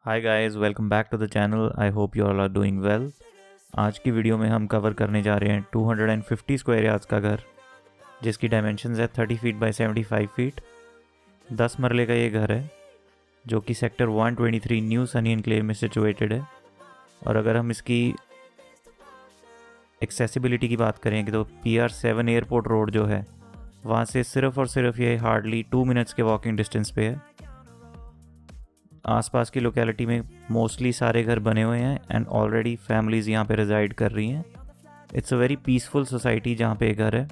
Hi guys, welcome back to the channel. I hope you all are doing well. आज की video में हम cover करने जा रहे हैं 250 स्क्वायर यार्ड्स का घर, जिसकी डायमेंशंस है 30 फीट बाय 75 फीट। 10 मरले का ये घर है जो कि सेक्टर 123 न्यू सनी एनक्लेव में सिचुएटेड है। और अगर हम इसकी एक्सेसिबिलिटी की बात करें तो PR7 एयरपोर्ट रोड जो है वहाँ से सिर्फ और सिर्फ ये हार्डली 2 मिनट्स के वॉकिंग डिस्टेंस पे है। आसपास की लोकेलिटी में मोस्टली सारे घर बने हुए हैं एंड ऑलरेडी फैमिलीज़ यहाँ पे रिजाइड कर रही हैं। It's a very peaceful society जहाँ पे घर है।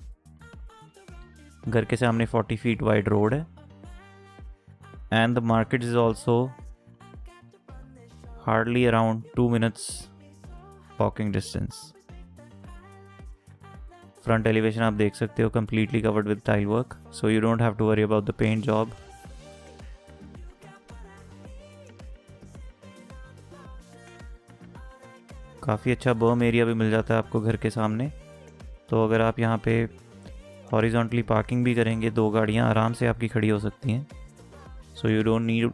घर के सामने 40 फीट वाइड रोड है and the market is also hardly around 2 minutes walking distance. Front elevation आप देख सकते हो, completely covered with tile work, so you don't have to worry about the paint job. काफ़ी अच्छा बर्म एरिया भी मिल जाता है आपको घर के सामने। तो अगर आप यहाँ पे हॉरिजॉन्टली पार्किंग भी करेंगे, 2 गाड़ियाँ आराम से आपकी खड़ी हो सकती हैं। So you don't need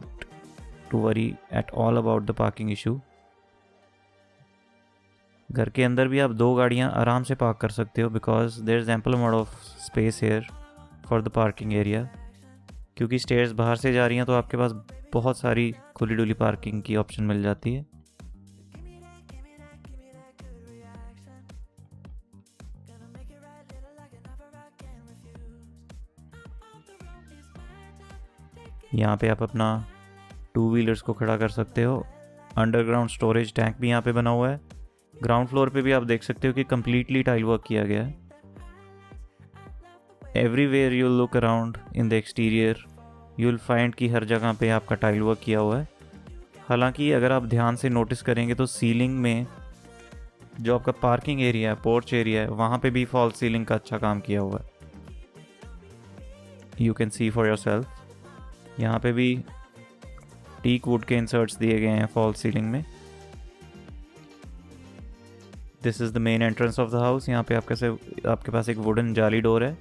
to worry at all about the parking issue. घर के अंदर भी आप 2 गाड़ियाँ आराम से पार्क कर सकते हो because there is ample amount of space here for the parking area. क्योंकि स्टेयर्स बाहर से जा रही हैं तो आपके पास बहुत सारी खुली डुली पार्किंग की ऑप्शन मिल जाती है। यहाँ पे आप अपना 2 व्हीलर्स को खड़ा कर सकते हो। अंडरग्राउंड स्टोरेज टैंक भी यहाँ पे बना हुआ है। ग्राउंड फ्लोर पे भी आप देख सकते हो कि कम्प्लीटली टाइल वर्क किया गया है। Everywhere you look around in the exterior you will find कि हर जगह पे आपका टाइल वर्क किया हुआ है। हालांकि अगर आप ध्यान से नोटिस करेंगे तो सीलिंग में जो आपका पार्किंग एरिया है, पोर्च एरिया है, वहाँ पे भी फॉल्स सीलिंग का अच्छा काम किया हुआ है। You can see for your self. यहाँ पे भी टीक वुड के इंसर्ट्स दिए गए हैं फॉल सीलिंग में। This is the main entrance of the house. यहाँ पे आपके पास एक वुडन जाली डोर है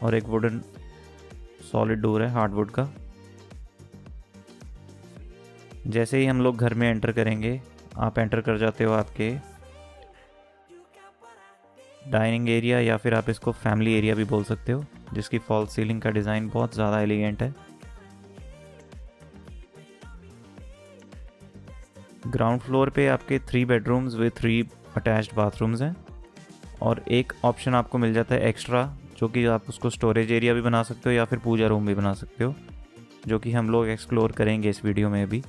और एक वुडन सॉलिड डोर है हार्डवुड का। जैसे ही हम लोग घर में एंटर करेंगे, आप एंटर कर जाते हो आपके डाइनिंग एरिया, या फिर आप इसको फैमिली एरिया भी बोल सकते हो, जिसकी फॉल सीलिंग का डिज़ाइन बहुत ज़्यादा एलिगेंट है। ग्राउंड फ्लोर पे आपके 3 बेडरूम्स विद 3 अटैच्ड बाथरूम्स हैं और एक ऑप्शन आपको मिल जाता है एक्स्ट्रा, जो कि आप उसको स्टोरेज एरिया भी बना सकते हो या फिर पूजा रूम भी बना सकते हो, जो कि हम लोग एक्सप्लोर करेंगे इस वीडियो में अभी।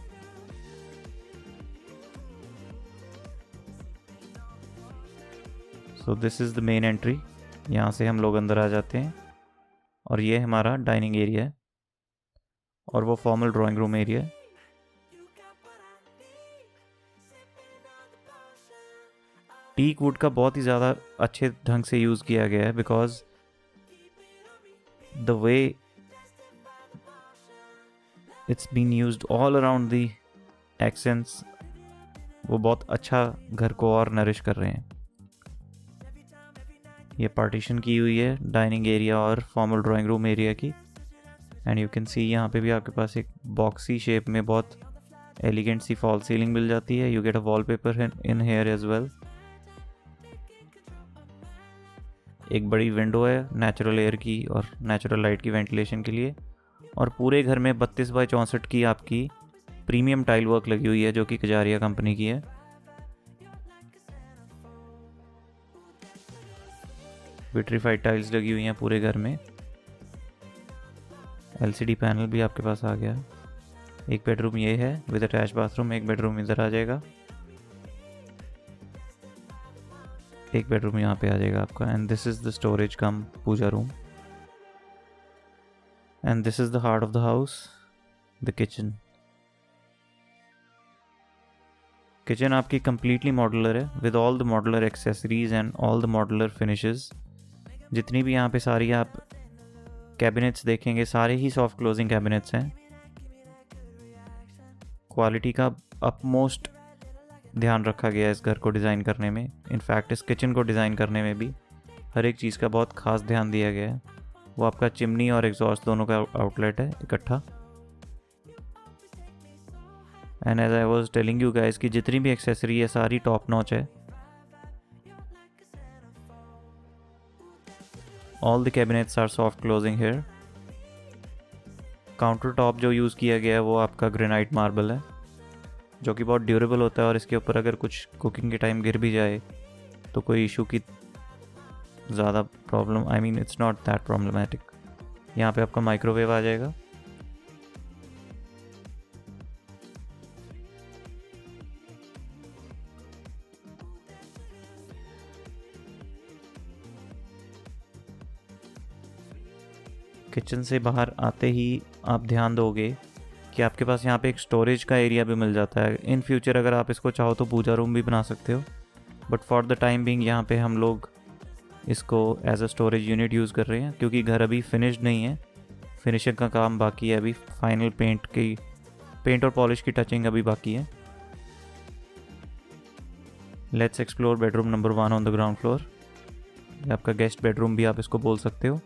So this is the main entry. यहाँ से हम लोग अंदर आ जाते हैं और ये हमारा डाइनिंग एरिया है और वो फॉर्मल ड्राइंग रूम एरिया है। टीक वुड का बहुत ही ज़्यादा अच्छे ढंग से यूज़ किया गया है because the way it's been used all around the accents, वो बहुत अच्छा घर को और नरिश कर रहे हैं। ये पार्टीशन की हुई है डाइनिंग एरिया और फॉर्मल ड्राइंग रूम एरिया की। एंड यू कैन सी यहाँ पे भी आपके पास एक बॉक्सी शेप में बहुत एलिगेंट सी फॉल सीलिंग मिल जाती है। You get a wallpaper in here as well. एक बड़ी विंडो है नेचुरल एयर की और नेचुरल लाइट की वेंटिलेशन के लिए। और पूरे घर में 32 बाई 64 की आपकी प्रीमियम टाइल वर्क लगी हुई है, जो कि कजारिया कंपनी की है। विट्रीफाइड टाइल्स लगी हुई हैं पूरे घर में। LCD पैनल भी आपके पास आ गया। एक बेडरूम ये है विद अटैच बाथरूम, एक बेडरूम इधर आ जाएगा, एक बेडरूम यहाँ पे आ जाएगा आपका। And this is the storage cum puja room. And this is the heart of the house, the kitchen. Kitchen आपकी कम्प्लीटली मॉड्यूलर है with all the modular accessories and all the modular finishes. जितनी भी यहाँ पे सारी आप कैबिनेट्स देखेंगे, सारे ही सॉफ्ट क्लोजिंग कैबिनेट्स हैं। क्वालिटी का अपमोस्ट ध्यान रखा गया है इस घर को डिज़ाइन करने में। इनफैक्ट इस किचन को डिज़ाइन करने में भी हर एक चीज़ का बहुत ख़ास ध्यान दिया गया है। वो आपका चिमनी और एग्जॉस्ट दोनों का आउटलेट है इकट्ठा। And as I was telling you guys कि जितनी भी एक्सेसरी है सारी टॉप नॉच है। All the cabinets are soft closing here. Counter top जो यूज़ किया गया है वो आपका ग्रेनाइट मार्बल है, जो कि बहुत ड्यूरेबल होता है और इसके ऊपर अगर कुछ कुकिंग के टाइम गिर भी जाए तो कोई इशू की ज़्यादा problem, I mean it's not that problematic. यहाँ पे आपका माइक्रोवेव आ जाएगा। किचन से बाहर आते ही आप ध्यान दोगे कि आपके पास यहाँ पे एक स्टोरेज का एरिया भी मिल जाता है। इन फ्यूचर अगर आप इसको चाहो तो पूजा रूम भी बना सकते हो, but for the time being यहाँ पे हम लोग इसको as a storage unit use कर रहे हैं, क्योंकि घर अभी फिनिश्ड नहीं है, फिनिशिंग का काम बाकी है अभी, फाइनल पेंट और पॉलिश की टचिंग अभी बाकी है। Let's explore bedroom number 1 on the ground floor. ये आपका गेस्ट बेडरूम भी आप इसको बोल सकते हो।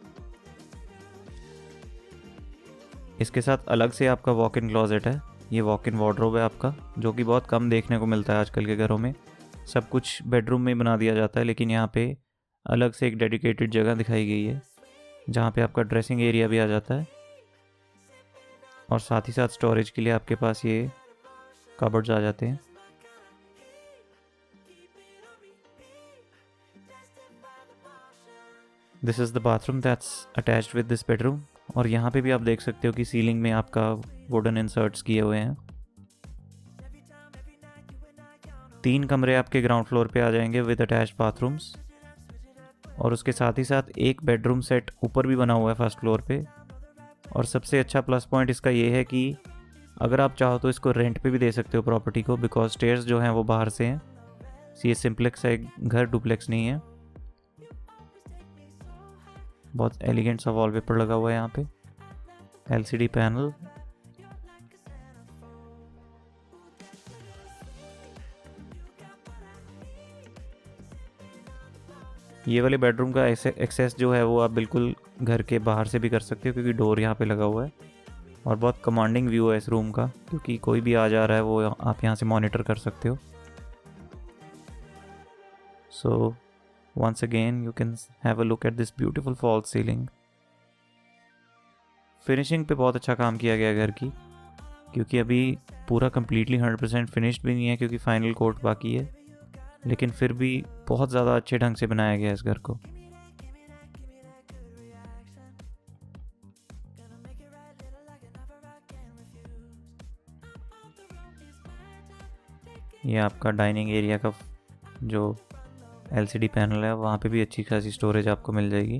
इसके साथ अलग से आपका वॉक इन क्लॉजेट है। ये वॉक इन वार्डरोब है आपका, जो कि बहुत कम देखने को मिलता है आजकल के घरों में। सब कुछ बेडरूम में बना दिया जाता है, लेकिन यहाँ पे अलग से एक डेडिकेटेड जगह दिखाई गई है जहाँ पे आपका ड्रेसिंग एरिया भी आ जाता है, और साथ ही साथ स्टोरेज के लिए आपके पास ये कबर्ड्स आ जाते हैं। This is the bathroom that's attached with this bedroom. और यहाँ पे भी आप देख सकते हो कि सीलिंग में आपका वुडन इंसर्ट्स किए हुए हैं। 3 कमरे आपके ग्राउंड फ्लोर पे आ जाएंगे विद अटैच्ड बाथरूम्स, और उसके साथ ही साथ एक बेडरूम सेट ऊपर भी बना हुआ है फर्स्ट फ्लोर पे। और सबसे अच्छा प्लस पॉइंट इसका ये है कि अगर आप चाहो तो इसको रेंट पे भी दे सकते हो प्रॉपर्टी को, बिकॉज स्टेयर्स जो हैं वो बाहर से हैं। ये सिंप्लेक्स है घर, डुप्लेक्स नहीं है। बहुत एलिगेंट सा वॉलपेपर लगा हुआ है यहाँ पे, एलसीडी पैनल। ये वाले बेडरूम का एक्सेस जो है वो आप बिल्कुल घर के बाहर से भी कर सकते हो, क्योंकि डोर यहाँ पे लगा हुआ है, और बहुत कमांडिंग व्यू है इस रूम का, क्योंकि कोई भी आ जा रहा है वो आप यहाँ से मॉनिटर कर सकते हो। सो once again you can have a look at this beautiful false ceiling। Finishing पे बहुत अच्छा काम किया गया है घर की, क्योंकि अभी पूरा कम्प्लीटली 100% फिनिश्ड भी नहीं है, क्योंकि फाइनल कोट बाकी है, लेकिन फिर भी बहुत ज़्यादा अच्छे ढंग से बनाया गया है इस घर को। ये आपका डाइनिंग एरिया का जो एलसीडी पैनल है, वहाँ पे भी अच्छी खासी स्टोरेज आपको मिल जाएगी।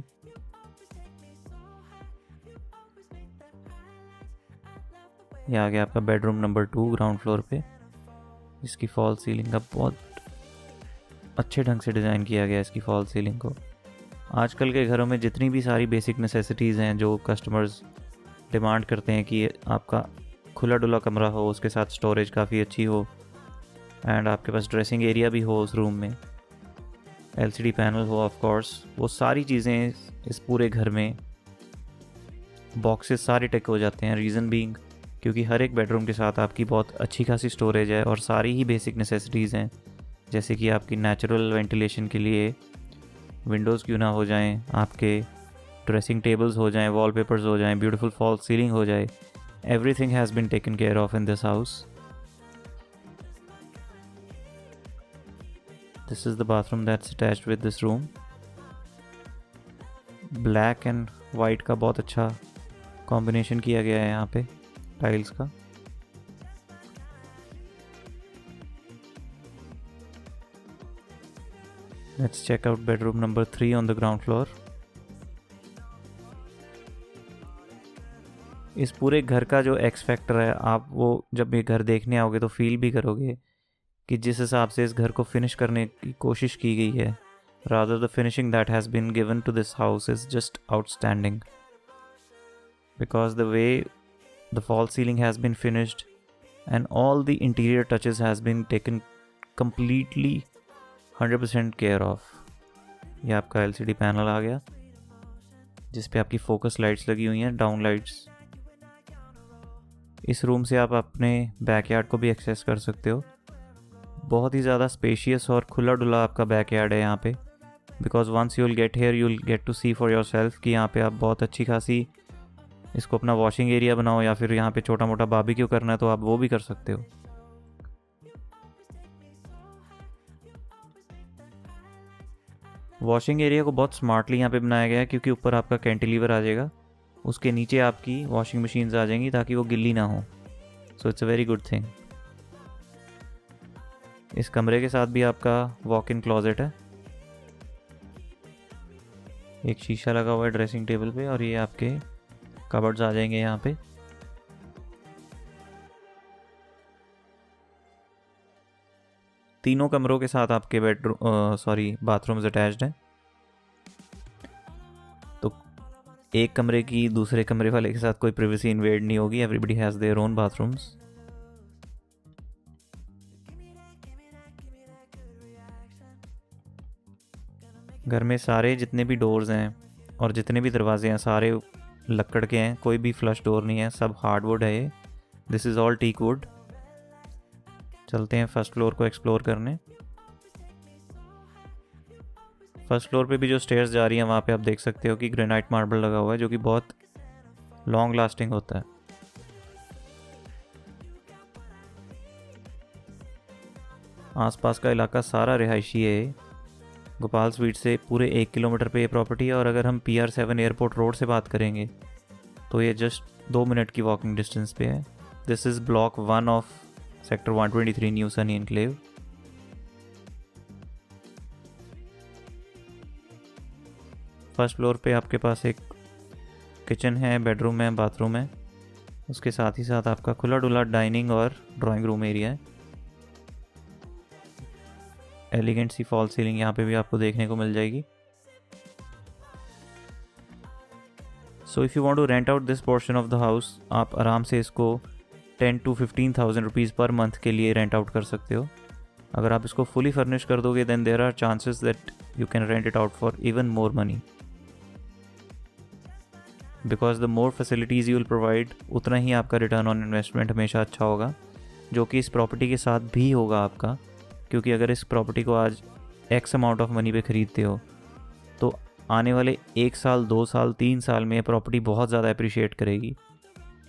ये आ गया आपका बेडरूम नंबर 2 ग्राउंड फ्लोर पे। इसकी फॉल सीलिंग का बहुत अच्छे ढंग से डिज़ाइन किया गया है इसकी फॉल सीलिंग को। आजकल के घरों में जितनी भी सारी बेसिक नेसेसिटीज़ हैं जो कस्टमर्स डिमांड करते हैं कि आपका खुला डुला कमरा हो, उसके साथ स्टोरेज काफ़ी अच्छी हो, एंड आपके पास ड्रेसिंग एरिया भी हो उस रूम में, एलसीडी पैनल हो ऑफ कोर्स, वो सारी चीज़ें इस पूरे घर में बॉक्सेस सारे टिक हो जाते हैं। रीज़न बीइंग क्योंकि हर एक बेडरूम के साथ आपकी बहुत अच्छी खासी स्टोरेज है, और सारी ही बेसिक नेसेसिटीज़ हैं, जैसे कि आपकी नेचुरल वेंटिलेशन के लिए विंडोज़ क्यों ना हो जाएं, आपके ड्रेसिंग टेबल्स हो जाएं, वॉलपेपर्स हो जाएं, ब्यूटीफुल फॉल सीलिंग हो जाए, everything has been taken care of in this house. This is the bathroom that's attached with this room। Black and white का बहुत अच्छा कॉम्बिनेशन किया गया है यहाँ पे टाइल्स का। Let's check out bedroom number 3 on the ground floor। इस पूरे घर का जो एक्स फैक्टर है, आप वो जब ये घर देखने आओगे तो फील भी करोगे कि जिस हिसाब से इस घर को फिनिश करने की कोशिश की गई है, rather the finishing that has been given to this house is just outstanding, because the way the false ceiling has been finished and all the interior touches has been taken completely 100% care of। ये आपका LCD panel आ गया जिस पे आपकी focus lights लगी हुई हैं, down lights. इस रूम से आप अपने बैकयार्ड को भी एक्सेस कर सकते हो। बहुत ही ज़्यादा स्पेशियस और खुला डुला आपका बैकयार्ड है यहाँ पे, because once you will get here you will get to see for yourself कि यहाँ पे आप बहुत अच्छी खासी इसको अपना वॉशिंग एरिया बनाओ, या फिर यहाँ पे छोटा मोटा बारबेक्यू करना है तो आप वो भी कर सकते हो। वॉशिंग एरिया को बहुत स्मार्टली यहाँ पे बनाया गया है, क्योंकि ऊपर आपका कैंटिलीवर आ जाएगा, उसके नीचे आपकी वॉशिंग मशीन्स आ जाएंगी ताकि वो गिल्ली ना हो। So it's a very good thing. इस कमरे के साथ भी आपका वॉक इन क्लोजेट है, एक शीशा लगा हुआ है ड्रेसिंग टेबल पे, और ये आपके कबर्ड्स आ जाएंगे यहाँ पे। तीनों कमरों के साथ आपके बाथरूम्स अटैच्ड हैं। तो एक कमरे की दूसरे कमरे वाले के साथ कोई प्राइवेसी इन्वेड नहीं होगी, everybody has their own bathrooms. घर में सारे जितने भी डोर्स हैं और जितने भी दरवाजे हैं सारे लकड़ के हैं, कोई भी फ्लश डोर नहीं है, सब हार्डवुड है ये। This is all teak wood. चलते हैं फर्स्ट फ्लोर को एक्सप्लोर करने। फर्स्ट फ्लोर पे भी जो स्टेयर्स जा रही हैं वहाँ पे आप देख सकते हो कि ग्रेनाइट मार्बल लगा हुआ है, जो कि बहुत लॉन्ग लास्टिंग होता है। आसपास का इलाका सारा रिहायशी है। गोपाल स्वीट से पूरे 1 किलोमीटर पे ये प्रॉपर्टी है, और अगर हम PR7 एयरपोर्ट रोड से बात करेंगे तो ये जस्ट 2 मिनट की वॉकिंग डिस्टेंस पे है। This is block 1 of sector 123 new Sunny enclave. First floor पे आपके पास एक किचन है, बेडरूम है, बाथरूम है, उसके साथ ही साथ आपका खुला डुला डाइनिंग और ड्राइंग रूम एरिया है। एलिगेंट सी फॉल सीलिंग यहाँ पे भी आपको देखने को मिल जाएगी। So if you want to rent out this portion of the house, आप आराम से इसको 10 to 15,000 रुपीज़ पर मंथ के लिए रेंट आउट कर सकते हो। अगर आप इसको फुली फर्निश कर दोगे then there are chances that you can rent it out for even more money, because the more facilities you will provide उतना ही आपका रिटर्न ऑन इन्वेस्टमेंट हमेशा अच्छा होगा, जो कि इस प्रॉपर्टी के साथ भी होगा आपका। क्योंकि अगर इस प्रॉपर्टी को आज एक्स अमाउंट ऑफ मनी पे ख़रीदते हो तो आने वाले 1 साल 2 साल 3 साल में प्रॉपर्टी बहुत ज़्यादा अप्रिशिएट करेगी।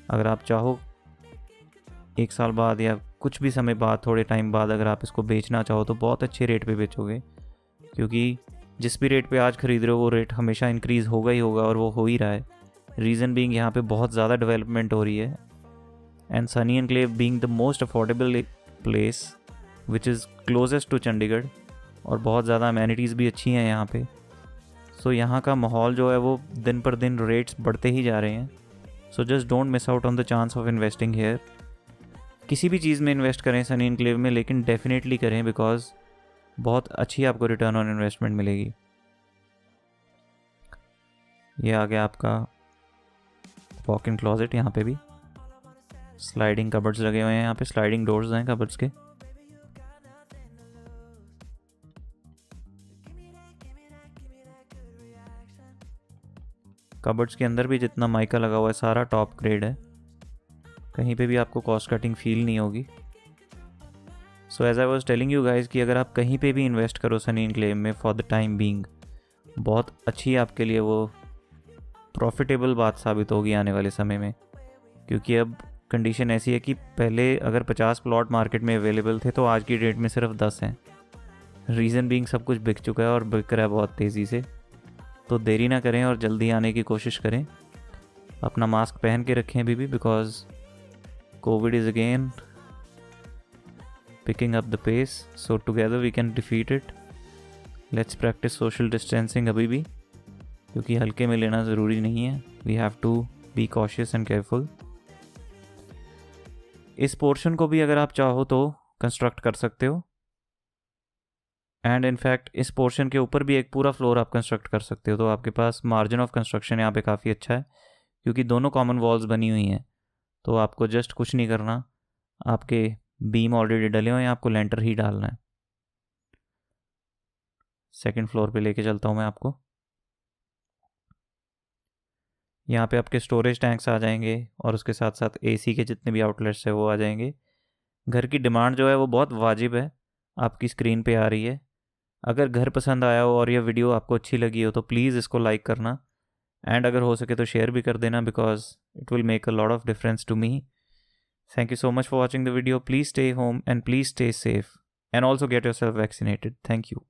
अगर आप चाहो 1 साल बाद या कुछ भी समय बाद, थोड़े टाइम बाद अगर आप इसको बेचना चाहो तो बहुत अच्छे रेट पे बेचोगे, क्योंकि जिस भी रेट पे आज ख़रीद रहे हो वो रेट हमेशा इंक्रीज़ होगा ही होगा, और वो हो ही रहा है। रीज़न बीइंग यहाँ पे बहुत ज़्यादा डेवलपमेंट हो रही है, and Sunny Enclave being the most affordable place which is closest to Chandigarh, और बहुत ज़्यादा अमेनिटीज़ भी अच्छी हैं यहाँ पे। सो यहाँ का माहौल जो है वो दिन पर दिन रेट्स बढ़ते ही जा रहे हैं। So just don't miss out on the chance of investing here. किसी भी चीज़ में इन्वेस्ट करें सनी एनक्लेव में, लेकिन डेफिनेटली करें, बिकॉज बहुत अच्छी आपको रिटर्न ऑन इन्वेस्टमेंट मिलेगी। ये आ गया आपका वॉक इन क्लोजेट। यहाँ पे भी स्लाइडिंग कबर्ड्स लगे हुए हैं, यहाँ पे स्लाइडिंग डोर्स हैं कबर्ड्स के। कबर्ड्स के अंदर भी जितना माइका लगा हुआ है सारा टॉप ग्रेड है, कहीं पे भी आपको कॉस्ट कटिंग फील नहीं होगी। So as I was telling you guys कि अगर आप कहीं पे भी इन्वेस्ट करो सनी एनक्लेव में फॉर द टाइम बीइंग, बहुत अच्छी आपके लिए वो प्रॉफिटेबल बात साबित होगी आने वाले समय में। क्योंकि अब कंडीशन ऐसी है कि पहले अगर 50 प्लॉट मार्केट में अवेलेबल थे तो आज की डेट में सिर्फ 10 हैं। रीज़न बीइंग सब कुछ बिक चुका है, और बिक रहा है बहुत तेज़ी से। तो देरी ना करें और जल्दी आने की कोशिश करें। अपना मास्क पहन के रखें अभी भी, because COVID is again picking up the pace, so together we can defeat it. Let's practice social distancing अभी भी, क्योंकि हल्के में लेना ज़रूरी नहीं है। We have to be cautious and careful. इस पोर्शन को भी अगर आप चाहो तो कंस्ट्रक्ट कर सकते हो, एंड इनफैक्ट इस पोर्शन के ऊपर भी एक पूरा फ्लोर आप कंस्ट्रक्ट कर सकते हो। तो आपके पास मार्जिन ऑफ कंस्ट्रक्शन यहाँ पे काफ़ी अच्छा है, क्योंकि दोनों कॉमन वॉल्स बनी हुई हैं। तो आपको जस्ट कुछ नहीं करना, आपके बीम ऑलरेडी डले हुए हैं, आपको लेंटर ही डालना है। सेकंड फ्लोर पे लेके चलता हूँ मैं आपको। यहाँ पे आपके स्टोरेज टैंक्स आ जाएंगे और उसके साथ साथ एसी के जितने भी आउटलेट्स है वो आ जाएंगे। घर की डिमांड जो है वो बहुत वाजिब है, आपकी स्क्रीन पे आ रही है। अगर घर पसंद आया हो और ये वीडियो आपको अच्छी लगी हो तो प्लीज़ इसको लाइक करना, एंड अगर हो सके तो शेयर भी कर देना, because it will make a lot of difference to me. Thank you so much for watching the video. Please stay home and please stay safe, and also get yourself vaccinated. Thank you.